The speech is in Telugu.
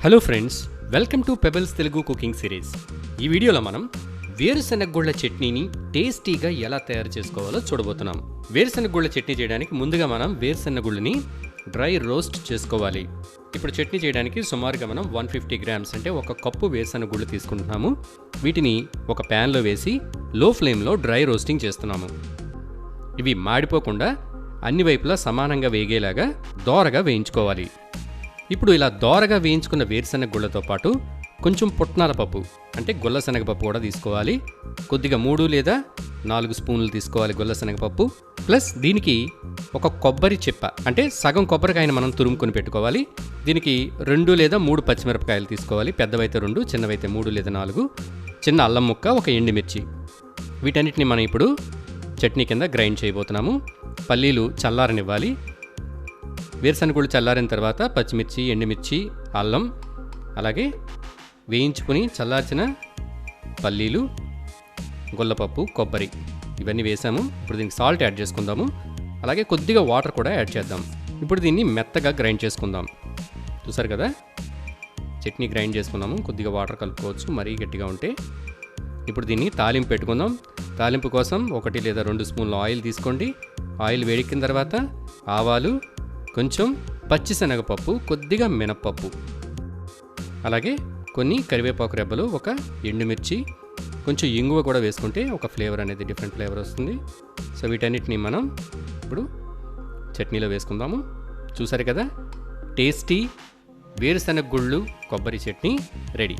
Hello friends, welcome to pebbles Telugu cooking series. ఈ వీడియోలో మనం వేరుశనగగుళ్ళ చట్నీని టేస్టీగా ఎలా తయారు చేసుకోవాలో చూడబోతున్నాం. వేరుశనగగుళ్ళ చట్నీ చేయడానికి ముందుగా మనం వేరుశనగగుళ్ళని డ్రై రోస్ట్ చేసుకోవాలి. ఇప్పుడు చట్నీ చేయడానికి సుమారుగా మనం 150 గ్రామ్స్ అంటే ఒక కప్పు వేరుశనగగుళ్ళు తీసుకుంటున్నాము. వీటిని ఒక ప్యాన్లో వేసి లో ఫ్లేమ్లో డ్రై రోస్టింగ్ చేస్తున్నాము. ఇవి మాడిపోకుండా అన్ని వైపులా సమానంగా వేగేలాగా దోరగా వేయించుకోవాలి. ఇప్పుడు ఇలా దోరగా వేయించుకున్న వేరుశనగ గుళ్ళతో పాటు కొంచెం పుట్నాల పప్పు అంటే గుల్ల శనగపప్పు కూడా తీసుకోవాలి. కొద్దిగా 3 లేదా 4 స్పూన్లు తీసుకోవాలి గుల్ల శనగపప్పు. ప్లస్ దీనికి ఒక కొబ్బరి చిప్ప అంటే సగం కొబ్బరికాయను మనం తురుముకొని పెట్టుకోవాలి. దీనికి 2 లేదా 3 పచ్చిమిరపకాయలు తీసుకోవాలి. పెద్దవైతే 2, చిన్నవైతే 3 లేదా 4. చిన్న అల్లం ముక్క, ఒక ఎండుమిర్చి. వీటన్నిటిని మనం ఇప్పుడు చట్నీ కింద గ్రైండ్ చేయబోతున్నాము. పల్లీలు చల్లారనివ్వాలి. వేరుశనగగుళ్ళు చల్లారిన తర్వాత పచ్చిమిర్చి, ఎండుమిర్చి, అల్లం, అలాగే వేయించుకుని చల్లార్చిన పల్లీలు, గుల్లపప్పు, కొబ్బరి ఇవన్నీ వేసాము. ఇప్పుడు దీనికి సాల్ట్ యాడ్ చేసుకుందాము. అలాగే కొద్దిగా వాటర్ కూడా యాడ్ చేద్దాం. ఇప్పుడు దీన్ని మెత్తగా గ్రైండ్ చేసుకుందాం. చూసారు కదా, చట్నీ గ్రైండ్ చేసుకుందాము. కొద్దిగా వాటర్ కలుపుకోవచ్చు మరీ గట్టిగా ఉంటే. ఇప్పుడు దీన్ని తాలింపు పెట్టుకుందాం. తాలింపు కోసం 1 లేదా 2 స్పూన్ల ఆయిల్ తీసుకోండి. ఆయిల్ వేడెక్కిన తర్వాత ఆవాలు, కొంచెం పచ్చిశనగపప్పు, కొద్దిగా మినప్పప్పు, అలాగే కొన్ని కరివేపాకు రెబ్బలు, ఒక ఎండుమిర్చి, కొంచెం ఇంగువ కూడా వేసుకుంటే ఒక ఫ్లేవర్ అనేది డిఫరెంట్ ఫ్లేవర్ వస్తుంది. సో వీటన్నిటిని మనం ఇప్పుడు చట్నీలో వేసుకుందాము. చూసారు కదా, టేస్టీ వేరుశనగగుళ్ళు కొబ్బరి చట్నీ రెడీ.